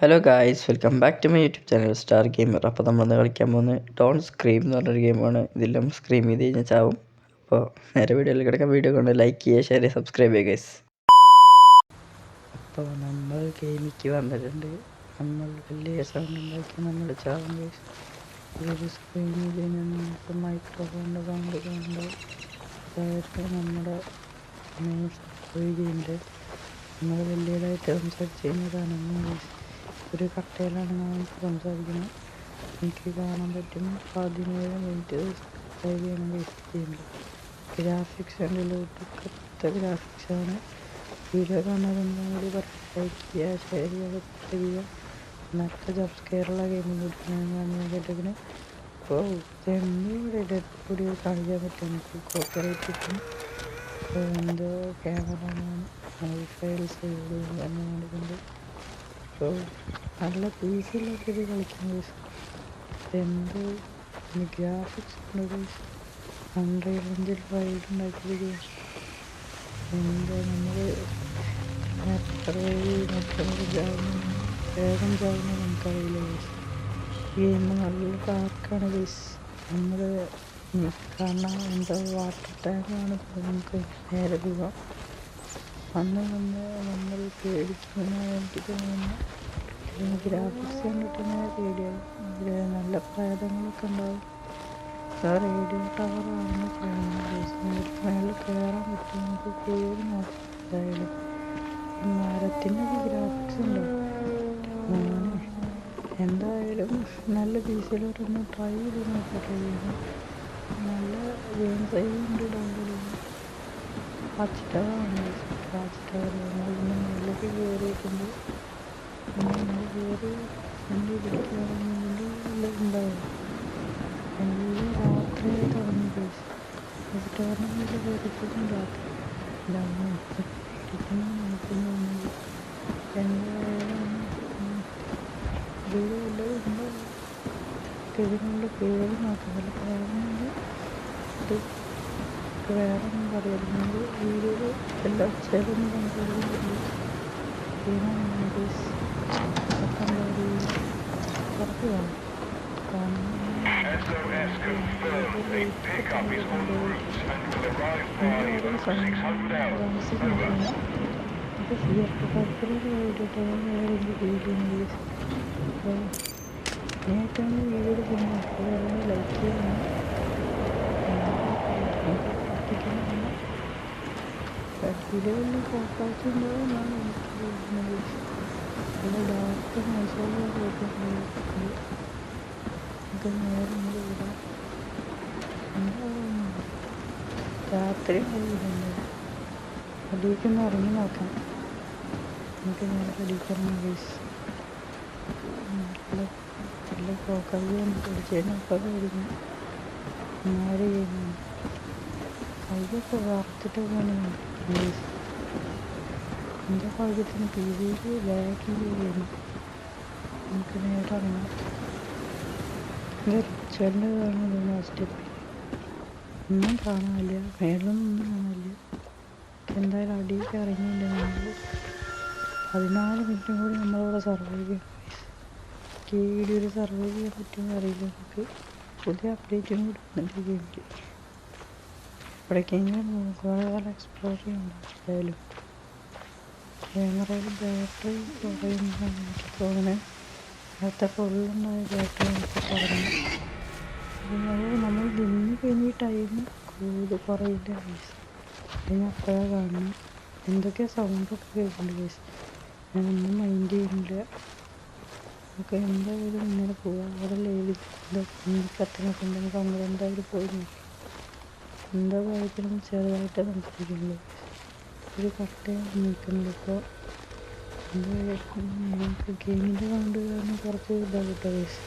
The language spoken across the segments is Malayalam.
Hello guys, welcome back to my YouTube channel star gamer. അപ്പോൾ നമ്മളിന്ന് കളിക്കാൻ പോകുന്നത് ഡോണ്ട് സ്ക്രീം എന്ന് പറഞ്ഞൊരു ഗെയിമാണ്. ഇതിലും സ്ക്രീം ചെയ്ത് കഴിഞ്ഞാൽ ചാവും. അപ്പോൾ നേരെ വീഡിയോയിൽ കിടക്കാൻ വീഡിയോ കൊണ്ട് ലൈക്ക് ചെയ്യുക, ഷെയർ ചെയ്യുക, സബ്സ്ക്രൈബ് ചെയ്യുക ഗൈസ്. അപ്പോൾ നമ്മൾ ഗെയിമിക്ക് വന്നിട്ടുണ്ട്. നമ്മൾ വലിയ സൗണ്ട് ഉണ്ടാക്കി നമ്മൾ ചാവും ഗൈസ്. ഇതൊരു സ്ക്രീൻ ചെയ്ത് കഴിഞ്ഞാൽ നമുക്ക് മൈക്രോഫോണിൻ്റെ സൗണ്ട് കൊണ്ട് അതായത് നമ്മുടെ ഗെയിമിൻ്റെ നമ്മൾ വലിയതായിട്ട് സംസാരിച്ച് കഴിഞ്ഞതാണ് ഗൈസ്. ഒരു കട്ടയിലാണ് ഞാൻ സംസാരിക്കുന്നത്. എനിക്ക് കാണാൻ പറ്റും 17 മിനിറ്റ് സബ്സ്ക്രൈബ് ചെയ്യണം ചെയ്യുന്നത്. ഗ്രാഫിക്സ് ഉണ്ട്, ഒടുക്കത്തെ ഗ്രാഫിക്സാണ്. വീഡിയോ കാണാതെന്താ കൂടി ലൈക്ക് ചെയ്യുക, ഷെയർ ചെയ്യുക, സബ്സ്ക്രൈബ് ചെയ്യുക. നല്ല ജബ്സ്കെയറുള്ള ഗെയിമും കൂടിയാണ് ഞാൻ കേട്ടിരിക്കുന്നത്. അപ്പോൾ ഇവിടെ കൂടി കാണിക്കാൻ പറ്റും. എനിക്ക് കോപ്പറേറ്റ് കിട്ടും. എന്തോ ക്യാമറ ഫയൽ സേവ് ചെയ്ത് തന്നെ കാണിക്കുന്നുണ്ട്. അപ്പോൾ നല്ല പീസിലൊക്കെ ഇത് കളിക്കുന്നത്. എന്ത് ഗ്രാഫിക്സ് ഉണ്ട്. അൺറിയൽ എഞ്ചിൻ 5 ഉണ്ടാക്കിയത് എന്താ നമ്മൾ വേഗം ചാവുന്ന നമുക്കറിയില്ല. ഗെയിം നല്ല ഡാർക്കാണ് ഗൈസ്. നമ്മൾ കാണാൻ എന്താ വാട്ടർ ടാങ്കാണ്. നമുക്ക് നേരെ പോകാം. അന്ന് നമ്മൾ പേടിക്കുന്ന എനിക്ക് തോന്നുന്നു. ഗ്രാഫിക്സ് കണ്ടിട്ട് ഇങ്ങനെ പേടിയാവും. നല്ല പ്രേതങ്ങളൊക്കെ ഉണ്ടാവും. റേഡിയോ ടവറാണെന്ന് തോന്നുന്നു. മേളിൽ കയറാൻ പറ്റും. നമുക്ക് പേര് നോക്കാം. എന്തായാലും മരത്തിൻ്റെ ഗ്രാഫിക്സ് ഉണ്ടോ എന്തായാലും നല്ല പീസിലോട്ടൊന്ന് ട്രൈ ചെയ്ത് നോക്കട്ടെ. നല്ല ഗെയിം സൈസ് ഉണ്ട്. ഡൗൺലോഡ് വാച്ച് ടവറാണ്. വാച്ച് ടവർ നമ്മൾ മേളിലേക്ക് കയറിയിട്ടുണ്ട്. നമ്മൾ കയറി എൻ്റെ ഉണ്ടാവും. എല്ലാം രാത്രിയായി തുടങ്ങി ഗൈസ്. വാച്ച് ടവറിൻ്റെ കയറിയിട്ടും രാത്രി ഉണ്ടാവും. പേടിക്കണം നമുക്ക് തോന്നുന്നത്. എന്തായാലും ഇതിനുള്ള പേര് നോക്കുന്നില്ല. പറയുന്നത് ഇത് വേറൊന്നും പറയുന്നത് വീഡിയോ എല്ലാ ചേർന്ന് കണ്ടുപിടിക്കുന്നുണ്ട്. പുറത്ത് കാണും. SOS confirmed. A pickup is en route and will arrive by over 600 hours. Over. ഏറ്റവും വീഡിയോ പിന്നെ ലൈക്ക് ചെയ്യണം. വീഡിയോയിൽ ഫോട്ടോസ് ഉണ്ടാവുമെന്നാണ് എനിക്ക് തോന്നുന്നത്. നല്ല ഡാർക്ക് മൈസൂരിൽ പോയിട്ടുണ്ട്. നമുക്ക് നേരെ വിടാം. രാത്രി പോകുന്നുണ്ട്. അടിയിക്കൊന്ന് ഇറങ്ങി നോക്കാം. നമുക്ക് നേരെ അടിക്കണം ഗൈസ്. നല്ല കൈ പിടിച്ചതിനൊക്കെ പേടിക്കുന്നു. നേരെ ചെയ്യുന്നു. കൈയൊക്കെ വറുത്തിട്ടൊക്കെയാണ് ഗൈസ്. എൻ്റെ ഭാഗ്യത്തിന് ടി വിയിൽ ലാഗ് ചെയ്യുന്നു. നമുക്ക് നേരെ ഇറങ്ങാം. റിച്ചറിൻ്റെ കാണുന്നു. സ്റ്റെപ്പ് ഒന്നും കാണാനില്ല. മേളൊന്നും കാണാനില്ല. എന്തായാലും അടിയൊക്കെ ഇറങ്ങിയില്ല. നമ്മൾ 14 മിനിറ്റും കൂടി നമ്മളിവിടെ സർവൈവ് ചെയ്യണം. ഈ വീഡിയോയിൽ സർവൈവ് ചെയ്യാൻ പറ്റുമെന്ന് അറിയില്ല. നമുക്ക് പുതിയ അപ്ഡേറ്റും കൂടി ഉണ്ട് ഗെയിമിൽ. ഇവിടേക്കെങ്കിലും കുറേ കാലം എക്സ്പ്ലോർ ചെയ്യണ്ട. എന്തായാലും ക്യാമറയിൽ ബാറ്ററി കുറയുന്നതാണ് എനിക്ക് തോന്നുന്നത്. നേരത്തെ ഫുള്ളുണ്ടായ ബാറ്ററി എനിക്ക് പറഞ്ഞു. നമ്മൾ നിന്ന് കഴിഞ്ഞ ടൈം കുറയില്ല ഗൈസ്. അതിന് അപ്പോഴാണ് കാണുന്നത്. എന്തൊക്കെയാ സൗണ്ടൊക്കെ കേൾക്കുന്നുണ്ട് ഗൈസ്. ഞാനൊന്നും മൈൻഡ് ചെയ്യുന്നില്ല. നമുക്ക് എന്തായാലും ഇങ്ങനെ പോവാം. അവിടെ കത്തിനൊക്കെ ഉണ്ടെങ്കിൽ നമ്മൾ എന്തായാലും പോയി നോക്കി. എന്താ കാര്യത്തിലും ചെറുതായിട്ട് സംസാരിക്കുന്നുള്ളൂ. ഒരു കട്ടയും നിൽക്കുന്നുണ്ട്. ഇപ്പോൾ നമുക്ക് ഗെയിമിൻ്റെ സൗണ്ട് കാരണം കുറച്ച് ഇതാകട്ടെ ഗൈസ്.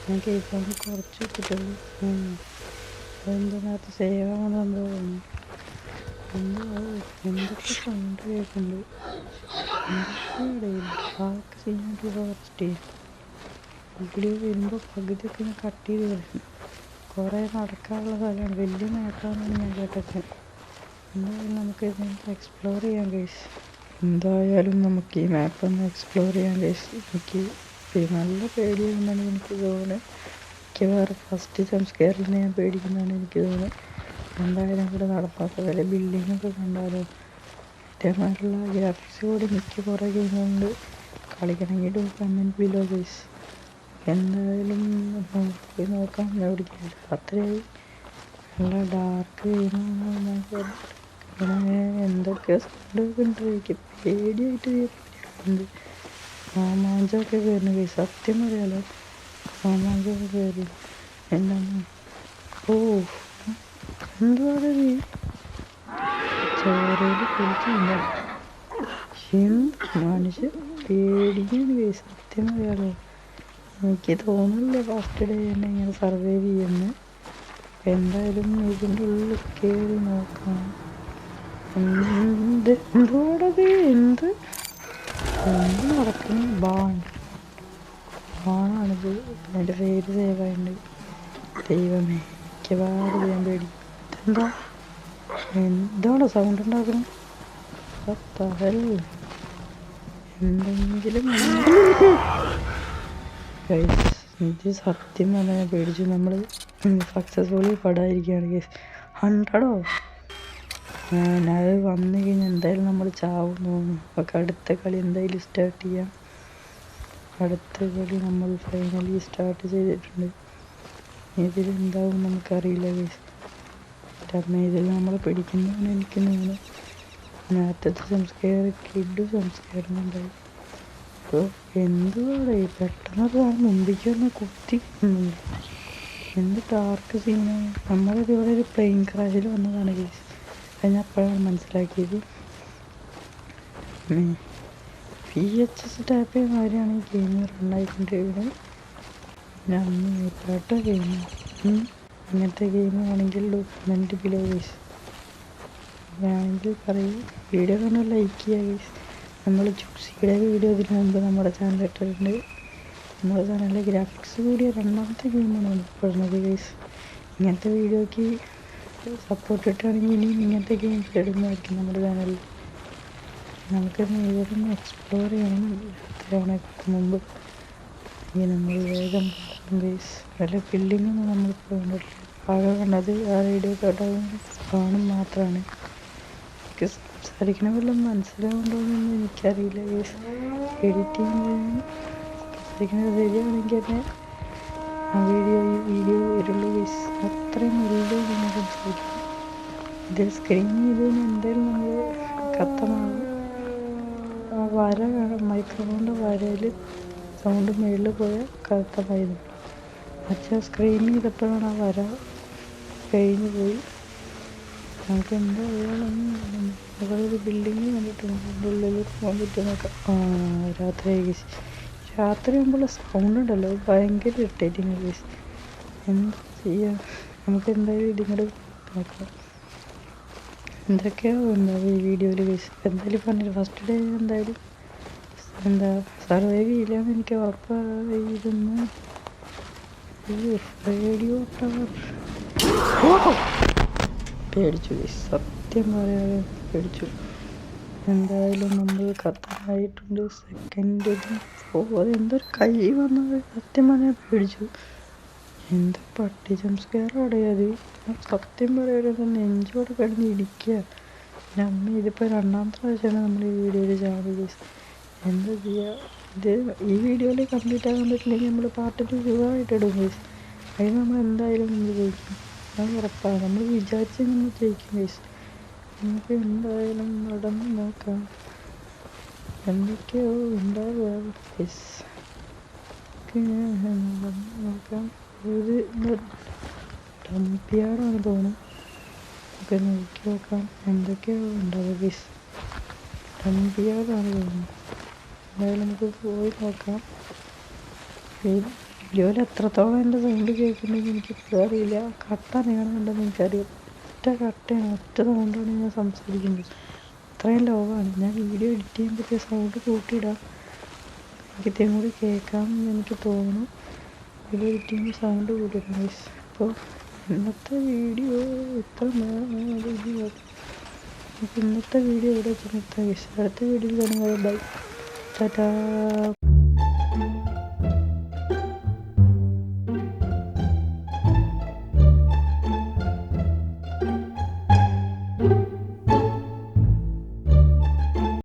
ഞാൻ കേൾക്കാൻ കുറച്ച് ഇട്ടിട്ടുള്ളൂ. അതെന്താ നേരത്തെ സേവ് ആണെന്ന് എന്തോ തോന്നുന്നു. എന്തൊക്കെ സൗണ്ട് കേൾക്കുന്നുണ്ട്. എന്തൊക്കെ ഇടയില്ല. ആൾക്ക് സീനായിട്ട് ഫസ്റ്റ് ചെയ്യും. വീഡിയോ വരുമ്പോൾ പകുതിയൊക്കെ ഞാൻ കട്ട് ചെയ്ത് കളയും. കുറേ നടക്കാനുള്ള സ്ഥലമാണ്. വലിയ മാപ്പാണെന്ന് ഞാൻ കേട്ടൊക്കെ. എന്തായാലും നമുക്ക് എക്സ്പ്ലോർ ചെയ്യാം ഗൈസ്. എന്തായാലും നമുക്ക് ഈ മാപ്പ് ഒന്ന് എക്സ്പ്ലോർ ചെയ്യാൻ ഗൈസ്. എനിക്ക് നല്ല പേടിയാണെന്നാണ് എനിക്ക് തോന്നുന്നത്. വേറെ ഫസ്റ്റ് ജംസ്കെയറിനെ ഞാൻ പേടിക്കുന്നതാണ് എനിക്ക് തോന്നുന്നത്. എന്തായാലും ഇവിടെ നടന്നൊക്കെ വല്ല ബിൽഡിങ്ങൊക്കെ കണ്ടാലോ. ഇതേമാതിരിയുള്ള ഗ്രാഫിക്സ് കൂടി എനിക്ക് കുറേ ഗെയിമുണ്ട്. കളിക്കണമെങ്കിൽ കമൻറ്റ് ബിലോ ഗൈസ്. എന്തായാലും പോയി നോക്കാം. എവിടേക്കാണ് രാത്രിയായി, നല്ല ഡാർക്ക് ഗെയിമാണ്. ഇങ്ങനെ എന്തൊക്കെ സൗണ്ടൊക്കെ ഉണ്ട്. എനിക്ക് പേടിയായിട്ട് എന്ത് രോമാഞ്ചമൊക്കെ കയറുന്നു ഗൈസ്. സത്യം പറയാലോ, രോമാഞ്ചമൊക്കെ കയറി. എന്താണ് ഓ എന്താണ് നീ ചോരയിൽ കുളിച്ചില്ല. എന്ത് മനുഷ്യൻ പേടിക്കുന്നു ഗൈസ്. സത്യം പറയാലോ, എനിക്ക് തോന്നുന്നില്ല ഫസ്റ്റ് ഡേ തന്നെ ഇങ്ങനെ സർവൈവ് ചെയ്യുന്നു. എന്തായാലും ഇതിൻ്റെ ഉള്ളിൽ കയറി നോക്കാം. എന്തോടത്, എന്ത് നടക്കുന്നു? ബാണാണിത്. എൻ്റെ പേര് സേവായുണ്ട്. ദൈവമേ, മിക്കവാറും ചെയ്യാൻ പേടി. എന്താണ് സൗണ്ട് ഉണ്ടാക്കുന്നത്? എന്തെങ്കിലും ഇത് സത്യം പറഞ്ഞാൽ ഞാൻ പേടിച്ചു. നമ്മൾ സക്സസ്ഫുള്ളി പടായിരിക്കുകയാണ് കേസ്. 100ഓ? അത് വന്നു കഴിഞ്ഞാൽ എന്തായാലും നമ്മൾ ചാവും തോന്നുന്നു. നമുക്ക് അടുത്ത കളി എന്തായാലും സ്റ്റാർട്ട് ചെയ്യാം. അടുത്ത കളി നമ്മൾ ഫൈനലി സ്റ്റാർട്ട് ചെയ്തിട്ടുണ്ട്. ഇതിലെന്താവും നമുക്കറിയില്ല കേസ്. കാരണം ഇതിൽ നമ്മൾ പിടിക്കുന്നതാണ് എനിക്ക് തോന്നുന്നു. നേരത്തെ സംസ്കാരമുണ്ടായി. അപ്പോൾ എന്തുവാടെ പെട്ടെന്നൊരു മുമ്പിക്ക് വന്ന് കുത്തി എന്ത് ഡാർക്ക് സീനാണ്. നമ്മളിതിവിടെ ഒരു പ്ലെയിൻ ക്രാഷിൽ വന്നതാണ് കേസ്. അത് ഞാൻ അപ്പോഴാണ് മനസ്സിലാക്കിയത്. VHS ടാപ്പ് ചെയ്യുന്ന മാതിരിയാണ് ഈ ഗെയിം റണ്ണായിക്കൊണ്ടിരിക്കുന്നത്. പിന്നെ അന്ന് ഏറ്റാട്ട ഗെയിം. ഇങ്ങനത്തെ ഗെയിമാണെങ്കിൽ കമൻറ്റ് ബിലോ ഗൈസ്. ആണെങ്കിൽ പറയൂ. വീഡിയോ കാണാൻ ലൈക്ക് ചെയ്യുക ഗൈസ്. നമ്മൾ ചൂസിയുടെ വീഡിയോ ഇതിനു മുമ്പ് നമ്മുടെ ചാനൽ ഇട്ടിട്ടുണ്ട്. നമ്മുടെ ചാനലിലെ ഗ്രാഫിക്സ് കൂടിയ രണ്ടാമത്തെ ഗെയിമാണ് ഉൾപ്പെടുന്നത് ഗൈസ്. ഇങ്ങനത്തെ വീഡിയോയ്ക്ക് സപ്പോർട്ട് ഇട്ടാണെങ്കിൽ ഇനിയും ഇങ്ങനത്തെ ഗെയിംസ് ഇടുന്നതായിരിക്കും നമ്മുടെ ചാനലിൽ. നമുക്ക് ഇതൊന്ന് എക്സ്പ്ലോർ ചെയ്യണം രാത്രിയാവണേക്കാൾ മുമ്പ്. ഇങ്ങനെ നമ്മൾ വേഗം ഗൈസ്. വല്ല ബിൽഡിങ്ങൊന്നും നമ്മൾ കണ്ടിട്ടില്ല. ആകെ കണ്ടത് ആ വീഡിയോ കാണും മാത്രമാണ്. എനിക്ക് സംസാരിക്കണ വല്ലതും മനസ്സിലാവുന്നുണ്ടോയെന്നൊന്നും എനിക്കറിയില്ല ഗൈസ്. എഡിറ്റ് ചെയ്യുമ്പോൾ സംസാരിക്കുന്നത് ശരിയാണെങ്കിൽ തന്നെ ആ വീഡിയോ വരുള്ളൂ ഗൈസ്. അത്രയും വലിയ ഇങ്ങനെ സംസാരിക്കും. ഇത് സ്ക്രീൻ ചെയ്ത് എന്തായാലും നമ്മൾ കത്തമാകും. ആ വര മൈക്രോഫോണിൻ്റെ വരയിൽ സൗണ്ട് മേളിൽ പോയാൽ കത്തമായിരുന്നു. പക്ഷേ സ്ക്രീൻ ചെയ്തപ്പോഴാണ് ആ വര കഴിഞ്ഞു പോയി. നമുക്ക് എന്താ ഒരു ബിൽഡിങ് കണ്ടിട്ടുണ്ട്. അതിൻ്റെ ഉള്ളിൽ പോകാൻ പറ്റുമോ നോക്കാം. രാത്രി ഗൈസ്. രാത്രി ആകുമ്പോഴുള്ള സൗണ്ട് ഉണ്ടല്ലോ, ഭയങ്കര ഇറിറ്റേറ്റിംഗ് ഗൈസ്. എന്താ ചെയ്യുക? നമുക്ക് എന്തായാലും ഇതിങ്ങോട്ട് നോക്കാം. എന്തൊക്കെയോ ഉണ്ടാവും ഈ വീഡിയോയിൽ ഗൈസ്. എന്തായാലും പറഞ്ഞില്ല ഫസ്റ്റ് ഡേ എന്തായാലും സർവൈവ് ചെയ്യില്ലാന്ന് എനിക്ക് ഉറപ്പായിരുന്നു. റേഡിയോ ടവർ പേടിച്ചു ഗൈസ്. സത്യം പറയാതെ പേടിച്ചു. എന്തായാലും നമ്മൾ കത്താനായിട്ടുണ്ട്. സെക്കൻഡ് അതെന്തൊരു കൈ വന്നത്. സത്യം പറഞ്ഞാൽ പേടിച്ചു. എന്ത് പട്ടി ജംസ്കെയറാടെ അത്. സത്യം പറയാതെ നെഞ്ചോടെ കിടന്ന് ഇടിക്കുക. പിന്നെ അമ്മ ഇതിപ്പോൾ രണ്ടാമത്തെ പ്രാവശ്യമാണ് നമ്മൾ ഈ വീഡിയോയിൽ ചാനൽ ഗൈസ്. എന്താ ചെയ്യുക? ഇത് ഈ വീഡിയോയിൽ കംപ്ലീറ്റ് ആകാൻ പറ്റില്ലെങ്കിൽ നമ്മൾ പാർട്ട് 2 സുഖമായിട്ട് ഇടും ഗൈസ്. അതിന് നമ്മൾ എന്തായാലും നമ്മൾ ജയിക്കും. അത് ഉറപ്പാണ്. നമ്മൾ വിചാരിച്ച് നമ്മൾ ജയിക്കും ഗൈസ്. നമുക്ക് എന്തായാലും നടന്ന് നോക്കാം. എന്തൊക്കെയോ ഉണ്ടാവുക ഗൈസ്. നടന്ന് നോക്കാം. ഒരു ഡംപിയാടാണ് തോന്നുന്നു. നമുക്ക് നോക്കി നോക്കാം എന്തൊക്കെയോ ഉണ്ടാവുക ഗൈസ്. ഡംപിയാടാണ് തോന്നുന്നു. എന്തായാലും നമുക്ക് പോയി നോക്കാം. വീഡിയോയിൽ എത്രത്തോളം എൻ്റെ സൗണ്ട് കേൾക്കുന്നുണ്ടെങ്കിൽ എനിക്കിപ്പോഴും അറിയില്ല. കട്ട നീളമുണ്ടെന്ന് എനിക്കറിയാം. ഒറ്റ കട്ടയാണ്, ഒറ്റ സൗണ്ടാണ് ഞാൻ സംസാരിക്കുന്നത്. അത്രയും ലോവാണ്. ഞാൻ വീഡിയോ എഡിറ്റ് ചെയ്യാൻ പറ്റിയ സൗണ്ട് കൂട്ടിയിടാം. എനിക്ക് ഇത്രയും കൂടി കേൾക്കാമെന്ന് എനിക്ക് തോന്നുന്നു. വീഡിയോ എഡിറ്റ് ചെയ്യുമ്പോൾ സൗണ്ട് കൂട്ടിയിടാം ഗൈസ്. അപ്പോൾ ഇന്നത്തെ വീഡിയോ ഇത്ര നേരം അപ്പോൾ ഇന്നത്തെ വീഡിയോ ഇവിടെ വെച്ച് നിർത്താം. അടുത്ത വീഡിയോയിൽ കാണുമ്പോൾ ബൈ, ടാറ്റാ.